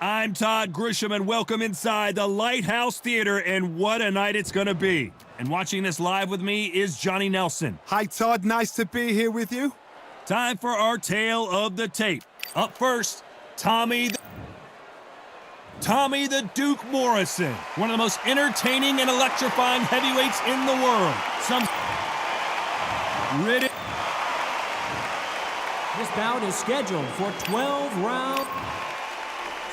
I'm Todd Grisham, and welcome inside the Lighthouse Theater, and what a night it's going to be. And watching this live with me is Johnny Nelson. Hi, Todd. Nice to be here with you. Time for our tale of the tape. Up first, Tommy the Duke Morrison, one of the most entertaining and electrifying heavyweights in the world. Riddick. This bout is scheduled for 12 rounds.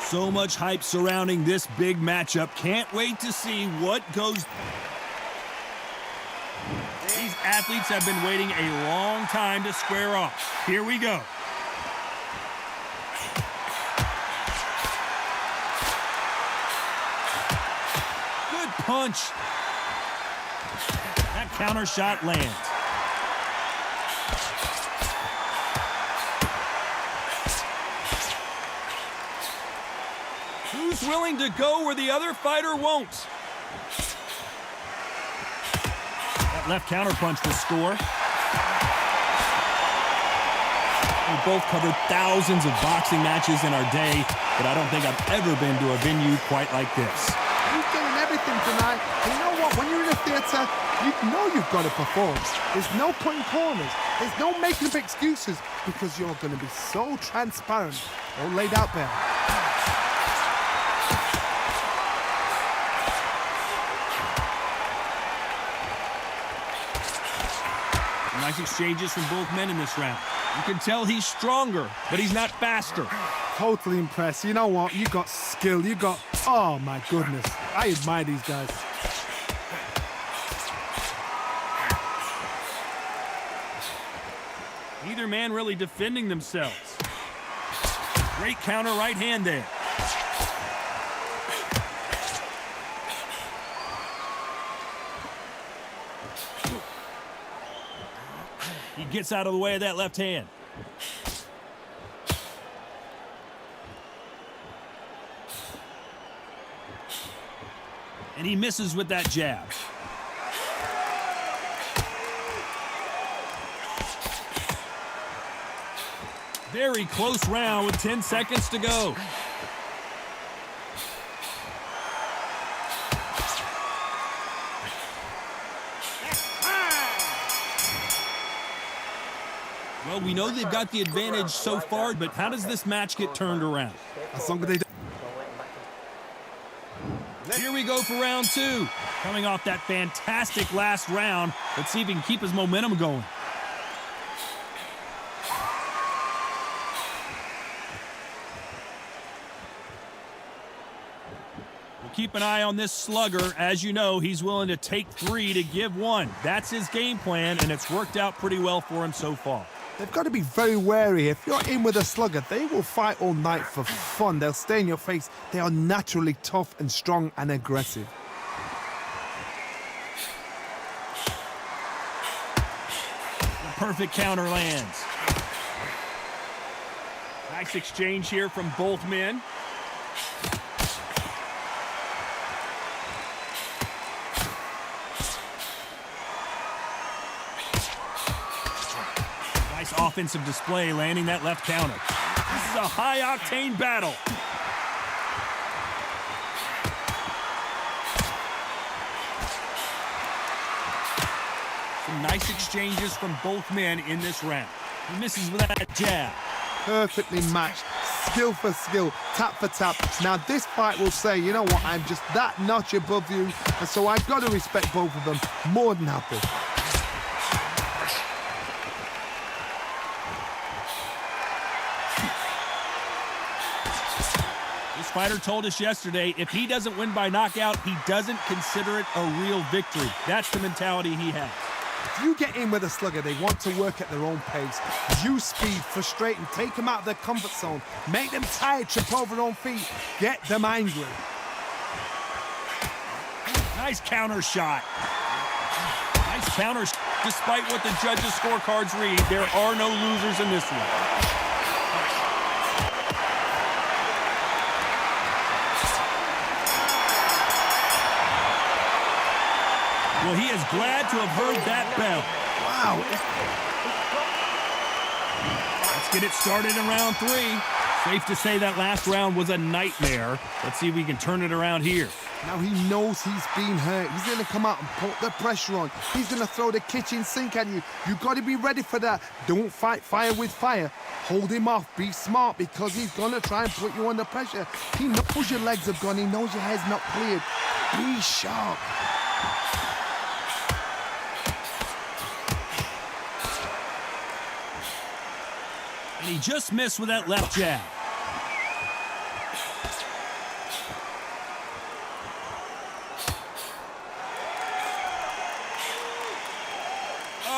So much hype surrounding this big matchup. Can't wait to see what goes. These athletes have been waiting a long time to square off. Here we go. Good punch. That counter shot lands. Who's willing to go where the other fighter won't? That left counter punch will score. We both covered thousands of boxing matches in our day, but I don't think I've ever been to a venue quite like this. You're getting everything tonight. And you know what? When you're in a theater, you know you've got to perform. There's no cutting corners. There's no making up excuses because you're going to be so transparent, all laid out there. Nice exchanges from both men in this round. You can tell he's stronger, but he's not faster. Totally impressed. You know what? You got skill. You got... Oh, my goodness. I admire these guys. Neither man really defending themselves. Great counter right hand there. He gets out of the way of that left hand. And he misses with that jab. Very close round with 10 seconds to go. Well, we know they've got the advantage so far, but how does this match get turned around? As long as they don't... Here we go for round two. Coming off that fantastic last round, let's see if he can keep his momentum going. We'll keep an eye on this slugger. As you know, he's willing to take 3 to give 1. That's his game plan, and it's worked out pretty well for him so far. They've got to be very wary. If you're in with a slugger, they will fight all night for fun. They'll stay in your face. They are naturally tough and strong and aggressive. The perfect counter lands. Nice exchange here from both men. Nice offensive display, landing that left counter. This is a high-octane battle. Some nice exchanges from both men in this round. He misses with that jab. Perfectly matched, skill for skill, tap for tap. Now this fight will say, you know what, I'm just that notch above you, and so I've got to respect both of them more than happy. This fighter told us yesterday, if he doesn't win by knockout, he doesn't consider it a real victory. That's the mentality he has. If you get in with a slugger, they want to work at their own pace. Use speed, frustrate them, take them out of their comfort zone, make them tired, trip over their own feet, get them angry. Nice counter shot. Nice counter. Despite what the judges' scorecards read, there are no losers in this one. Well, he is glad to have heard that bell. Wow. Let's get it started in round 3. Safe to say that last round was a nightmare. Let's see if we can turn it around here. Now he knows he's been hurt. He's going to come out and put the pressure on. He's going to throw the kitchen sink at you. You've got to be ready for that. Don't fight fire with fire. Hold him off. Be smart because he's going to try and put you under pressure. He knows your legs have gone. He knows your head's not cleared. Be sharp. And he just missed with that left jab.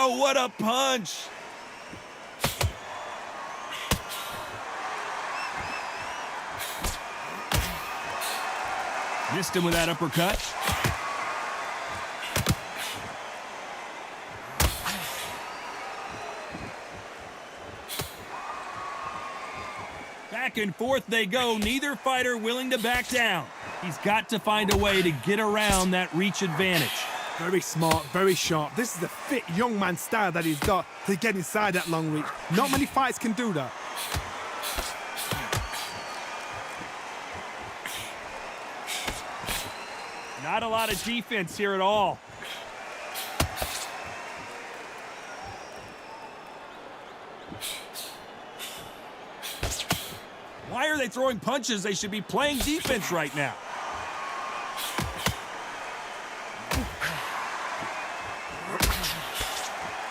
Oh, what a punch! Missed him with that uppercut. Back and forth they go, neither fighter willing to back down. He's got to find a way to get around that reach advantage. Very smart, very sharp. This is the fit young man style that he's got to get inside that long reach. Not many fights can do that. Not a lot of defense here at all. Why are they throwing punches? They should be playing defense right now.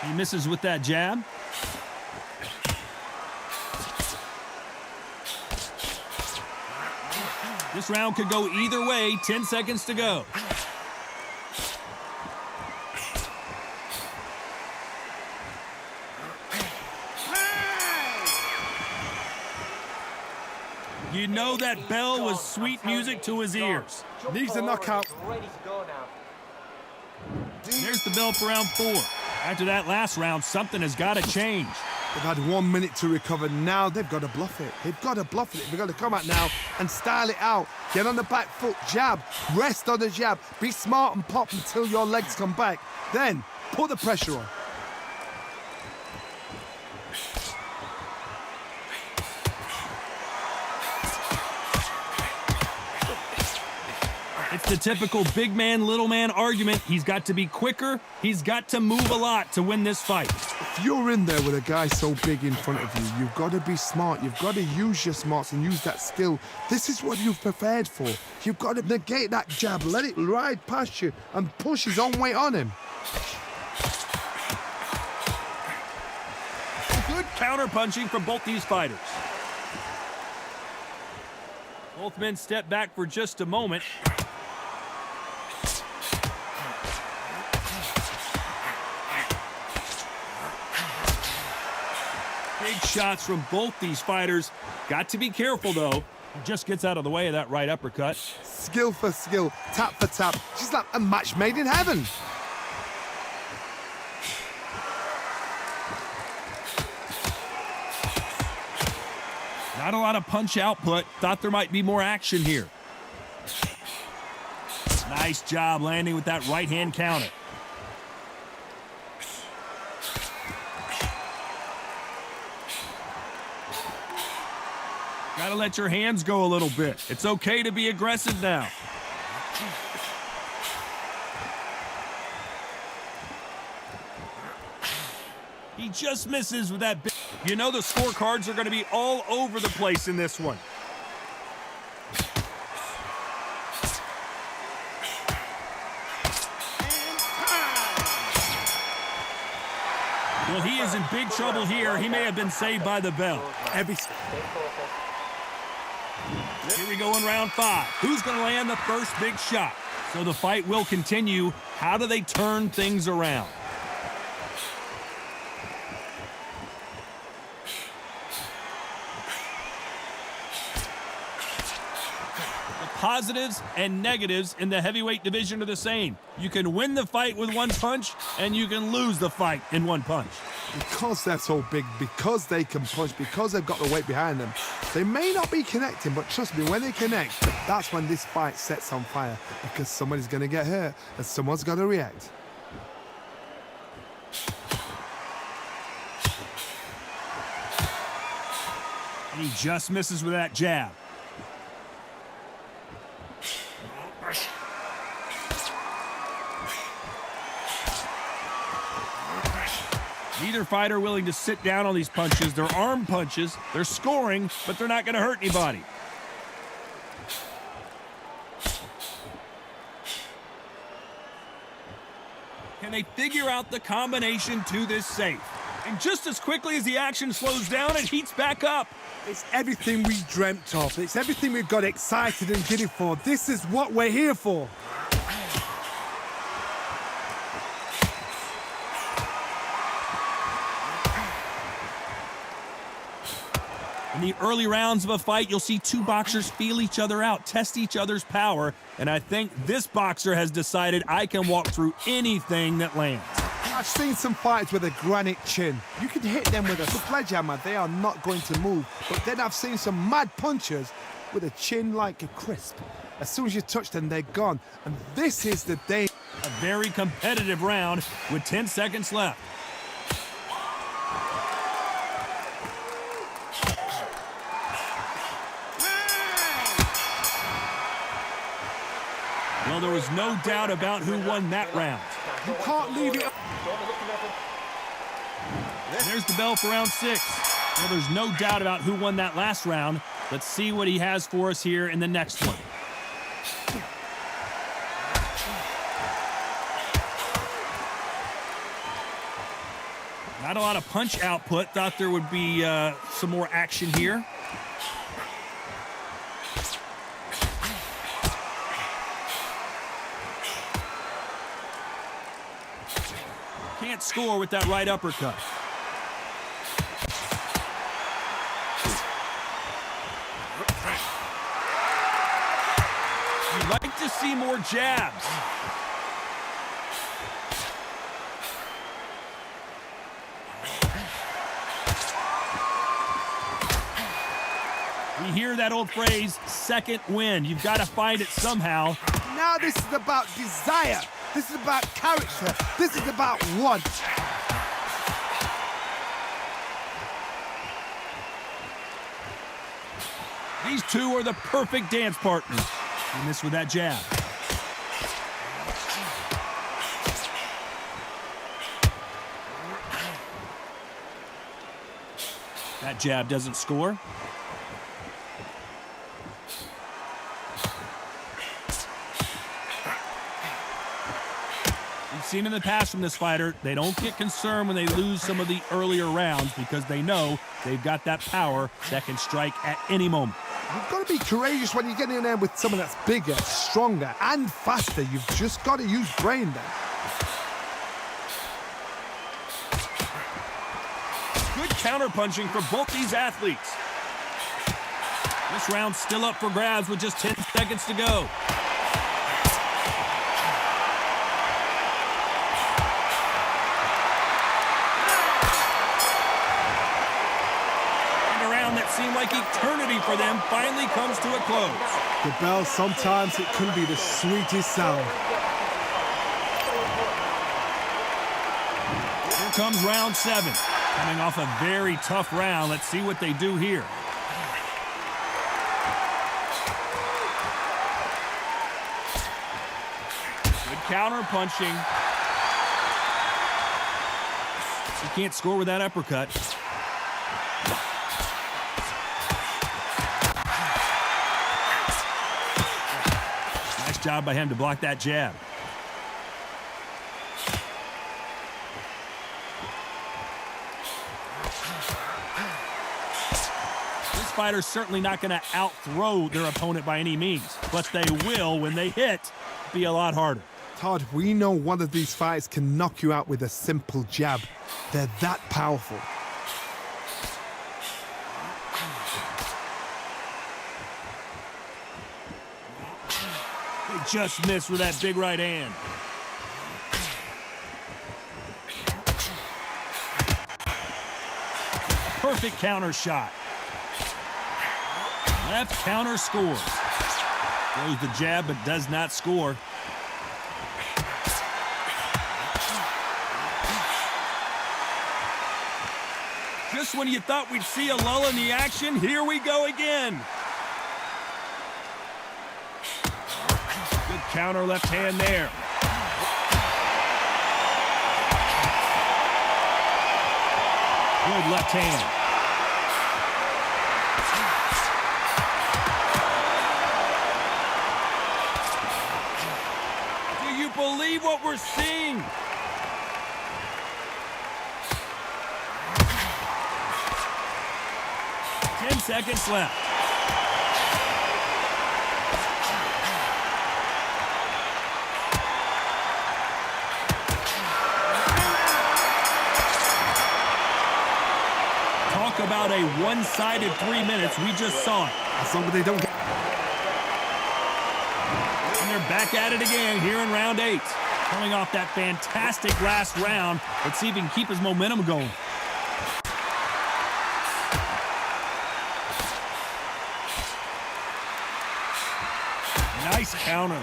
He misses with that jab. This round could go either way. 10 seconds to go. You know that bell was sweet music to his ears. Needs a knockout. There's the bell for round 4. After that last round, something has got to change. They've had 1 minute to recover. Now they've got to bluff it. They've got to bluff it. They've got to come out now and style it out. Get on the back foot, jab, rest on the jab. Be smart and pop until your legs come back. Then put the pressure on. It's the typical big man, little man argument. He's got to be quicker. He's got to move a lot to win this fight. If you're in there with a guy so big in front of you, you've got to be smart. You've got to use your smarts and use that skill. This is what you've prepared for. You've got to negate that jab, let it ride past you and push his own weight on him. Good counter-punching from both these fighters. Both men step back for just a moment. Big shots from both these fighters. Got to be careful, though. He just gets out of the way of that right uppercut. Skill for skill, tap for tap. She's like a match made in heaven. Not a lot of punch output. Thought there might be more action here. Nice job landing with that right hand counter. Gotta let your hands go a little bit. It's okay to be aggressive now. He just misses with that big. You know the scorecards are going to be all over the place in this one. Well, he is in big trouble here. He may have been saved by the bell. Here we go in round 5. Who's going to land the first big shot? So the fight will continue. How do they turn things around? Positives and negatives in the heavyweight division are the same. You can win the fight with one punch, and you can lose the fight in one punch. Because they're so big, because they can punch, because they've got the weight behind them, they may not be connecting, but trust me, when they connect, that's when this fight sets on fire, because somebody's going to get hurt, and someone's got to react. And he just misses with that jab. Neither fighter willing to sit down on these punches. They're arm punches. They're scoring, but they're not going to hurt anybody. Can they figure out the combination to this safe? And just as quickly as the action slows down, it heats back up. It's everything we dreamt of. It's everything we got excited and giddy for. This is what we're here for. In the early rounds of a fight, you'll see two boxers feel each other out, test each other's power, and I think this boxer has decided I can walk through anything that lands. I've seen some fights with a granite chin. You can hit them with a sledgehammer, they are not going to move. But then I've seen some mad punchers with a chin like a crisp. As soon as you touch them, they're gone. And this is the day. A very competitive round with 10 seconds left. Well, there was no doubt about who won that round. You can't leave it. There's the bell for round 6. Well, there's no doubt about who won that last round. Let's see what he has for us here in the next one. Not a lot of punch output. Thought there would be some more action here. Can't score with that right uppercut. You'd like to see more jabs. We hear that old phrase, second wind. You've got to find it somehow. Now this is about desire. This is about character. This is about want. These two are the perfect dance partners. You miss with that jab. That jab doesn't score. We've seen in the past from this fighter, they don't get concerned when they lose some of the earlier rounds because they know they've got that power that can strike at any moment. You've got to be courageous when you get in there with someone that's bigger, stronger, and faster. You've just got to use brain then. Good counterpunching for both these athletes. This round's still up for grabs with just 10 seconds to go. Seemed like eternity for them finally comes to a close. The bell, sometimes it can be the sweetest sound. Here comes round 7. Coming off a very tough round. Let's see what they do here. Good counter punching. You can't score with that uppercut. Job by him to block that jab. This fighter's certainly not going to out-throw their opponent by any means, but they will, when they hit, be a lot harder. Todd, we know one of these fighters can knock you out with a simple jab. They're that powerful. Just missed with that big right hand. Perfect counter shot. Left counter scores. Throws the jab but does not score. Just when you thought we'd see a lull in the action, here we go again. Good counter left hand there. Good left hand. Do you believe what we're seeing? Seconds left. Talk about a one-sided 3 minutes. We just saw it. As long as they don't get... And they're back at it again here in round 8. Coming off that fantastic last round. Let's see if he can keep his momentum going. Nice counter.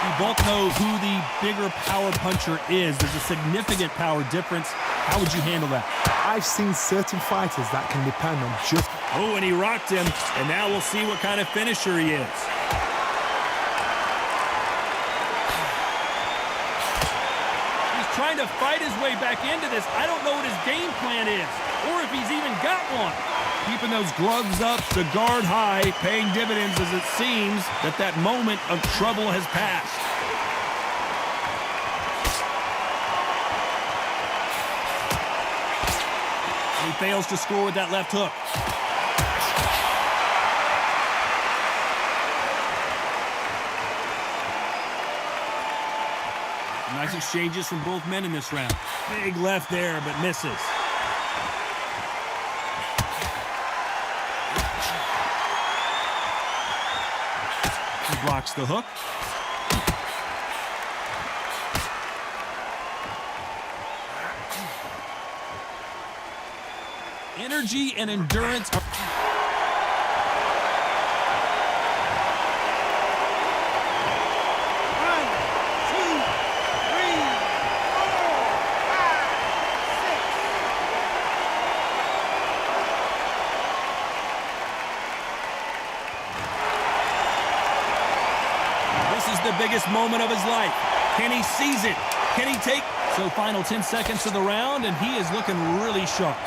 We both know who the bigger power puncher is. There's a significant power difference. How would you handle that? I've seen certain fighters that can depend on just... Oh, and he rocked him, and now we'll see what kind of finisher he is. He's trying to fight his way back into this. I don't know what his game plan is, or if he's even got one. Keeping those gloves up, the guard high, paying dividends as it seems that moment of trouble has passed. He fails to score with that left hook. Nice exchanges from both men in this round. Big left there, but misses. Blocks the hook. Energy and endurance are... the biggest moment of his life. Can he seize it? Can he take? So final 10 seconds of the round, and he is looking really sharp.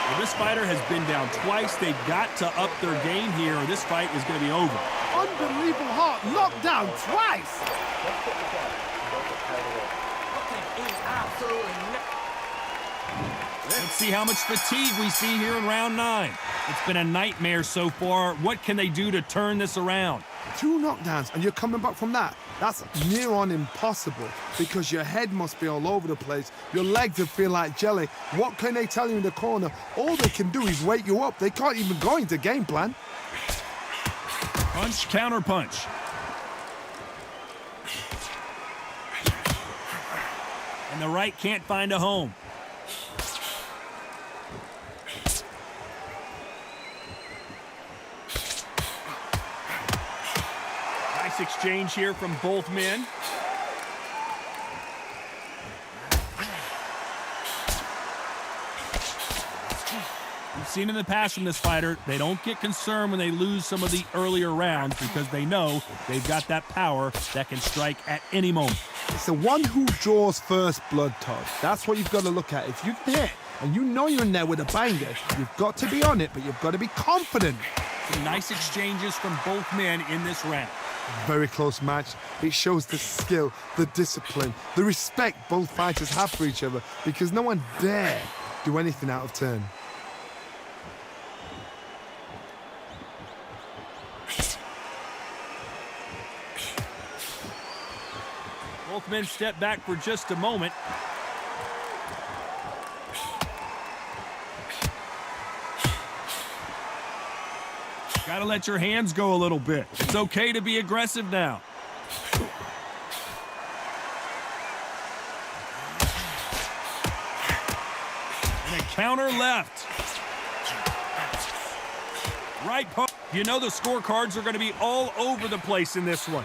Well, this fighter has been down twice. They've got to up their game here, or this fight is going to be over. Unbelievable heart, knocked down twice. Let's see how much fatigue we see here in round 9. It's been a nightmare so far. What can they do to turn this around? 2 knockdowns, and you're coming back from that. That's near on impossible because your head must be all over the place. Your legs will feel like jelly. What can they tell you in the corner? All they can do is wake you up. They can't even go into game plan. Punch, counter punch. And the right can't find a home. Nice exchange here from both men. We've seen in the past from this fighter, they don't get concerned when they lose some of the earlier rounds because they know they've got that power that can strike at any moment. It's the one who draws first blood, Todd. That's what you've got to look at. If you can hit and you know you're in there with a banger, you've got to be on it, but you've got to be confident. Some nice exchanges from both men in this round. Very close match. It shows the skill, the discipline, the respect both fighters have for each other because no one dare do anything out of turn. Both men step back for just a moment. Got to let your hands go a little bit. It's okay to be aggressive now. And a counter left. Right post. You know the scorecards are going to be all over the place in this one.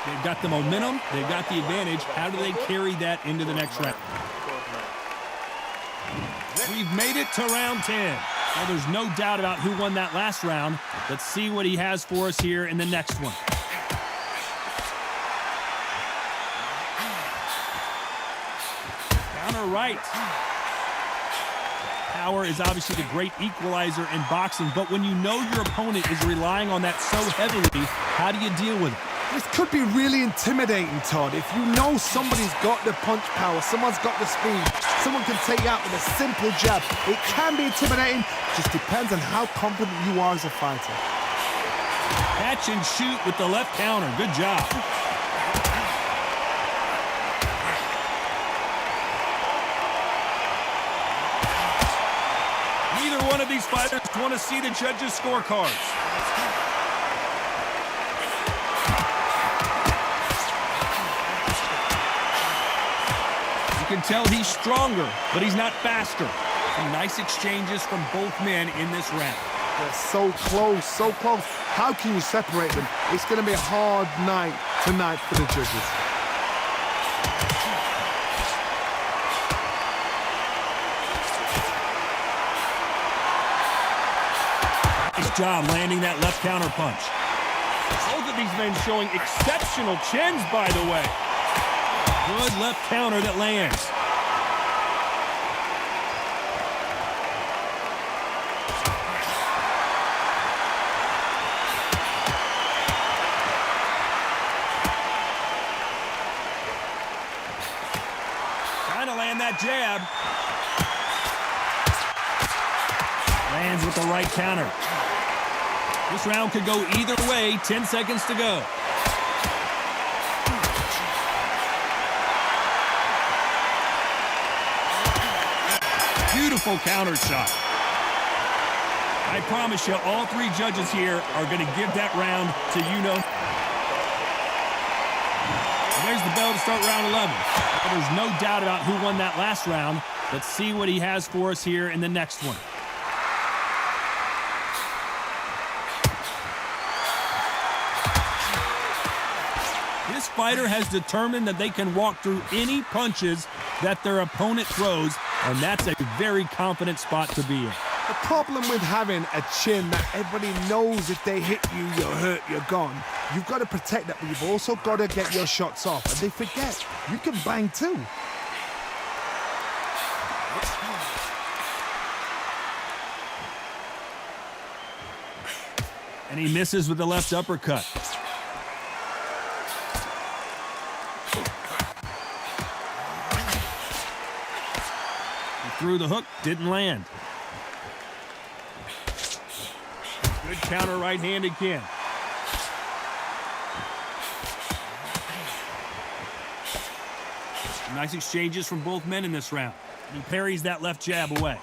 They've got the momentum. They've got the advantage. How do they carry that into the next round? We've made it to round 10. Well, there's no doubt about who won that last round. Let's see what he has for us here in the next one. Counter right. Power is obviously the great equalizer in boxing, but when you know your opponent is relying on that so heavily, how do you deal with it? This could be really intimidating, Todd. If you know somebody's got the punch power, someone's got the speed, someone can take you out with a simple jab, it can be intimidating. Just depends on how confident you are as a fighter. Catch and shoot with the left counter. Good job. Neither one of these fighters want to see the judges' scorecards. You can tell he's stronger, but he's not faster. Some nice exchanges from both men in this round. They're so close, so close. How can you separate them? It's going to be a hard night tonight for the judges. Nice job landing that left counter punch. Both of these men showing exceptional chins, by the way. Good left counter that lands. Trying to land that jab. Lands with the right counter. This round could go either way. 10 seconds to go. Beautiful counter shot. I promise you, all three judges here are going to give that round to you-know. There's the bell to start round 11. But there's no doubt about who won that last round. Let's see what he has for us here in the next one. This fighter has determined that they can walk through any punches that their opponent throws, and that's a very confident spot to be in. The problem with having a chin that everybody knows if they hit you, you're hurt, you're gone. You've got to protect that, but you've also got to get your shots off. And they forget, you can bang too. And he misses with the left uppercut. Through the hook, didn't land. Good counter right hand again. Nice exchanges from both men in this round. He parries that left jab away.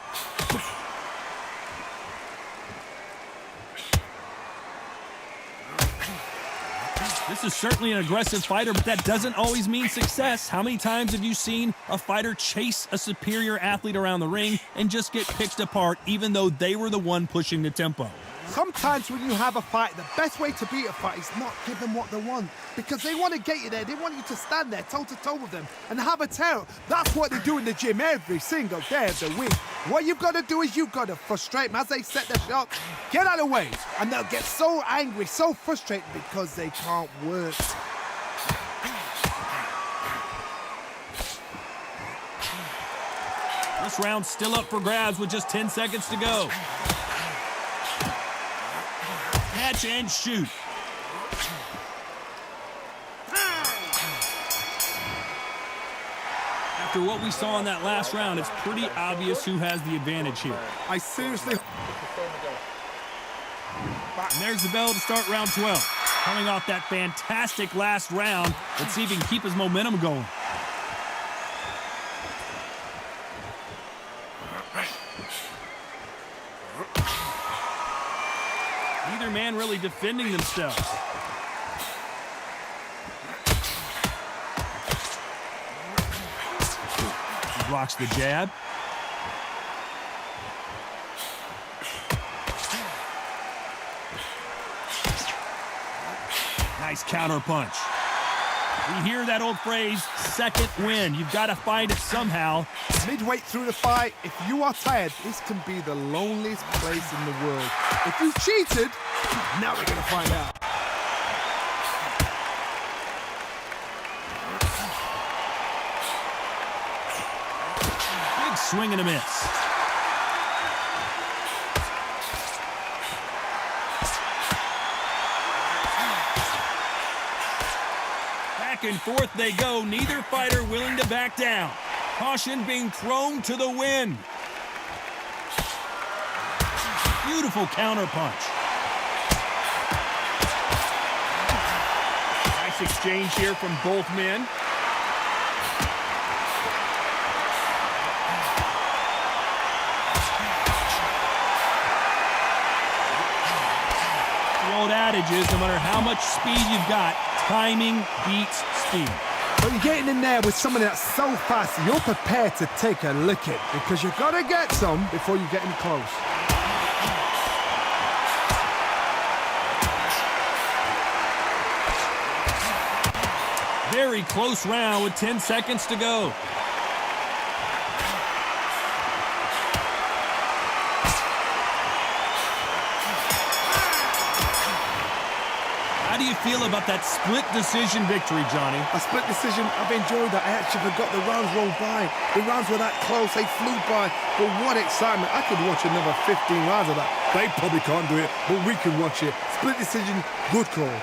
This is certainly an aggressive fighter, but that doesn't always mean success. How many times have you seen a fighter chase a superior athlete around the ring and just get picked apart even though they were the one pushing the tempo? Sometimes when you have a fight, the best way to beat a fight is not give them what they want, because they want to get you there. They want you to stand there toe-to-toe with them and have a terror. That's what they do in the gym every single day of the week. What you've got to do is you've got to frustrate them as they set their shot. Get out of the way, and they'll get so angry, so frustrated because they can't work. This round's still up for grabs with just 10 seconds to go. Catch and shoot. After what we saw in that last round, it's pretty obvious who has the advantage here. I seriously... And there's the bell to start round 12. Coming off that fantastic last round, let's see if he can keep his momentum going. Neither man really defending themselves. Blocks the jab. Nice counter punch. We hear that old phrase, second win. You've got to find it somehow. Midway through the fight, if you are tired, this can be the loneliest place in the world. If you cheated, now we're going to find out. Big swing and a miss. Back and forth they go, neither fighter willing to back down. Caution being thrown to the wind. Beautiful counter punch. Nice exchange here from both men. The old adage is no matter how much speed you've got, timing beats speed. But you're getting in there with someone that's so fast, you're prepared to take a licking because you've got to get some before you get in close. Very close round with 10 seconds to go. How do you feel about that split decision victory, Johnny? A split decision, I've enjoyed that. I actually forgot the rounds rolled by. The rounds were that close, they flew by. But what excitement. I could watch another 15 rounds of that. They probably can't do it, but we can watch it. Split decision, good call.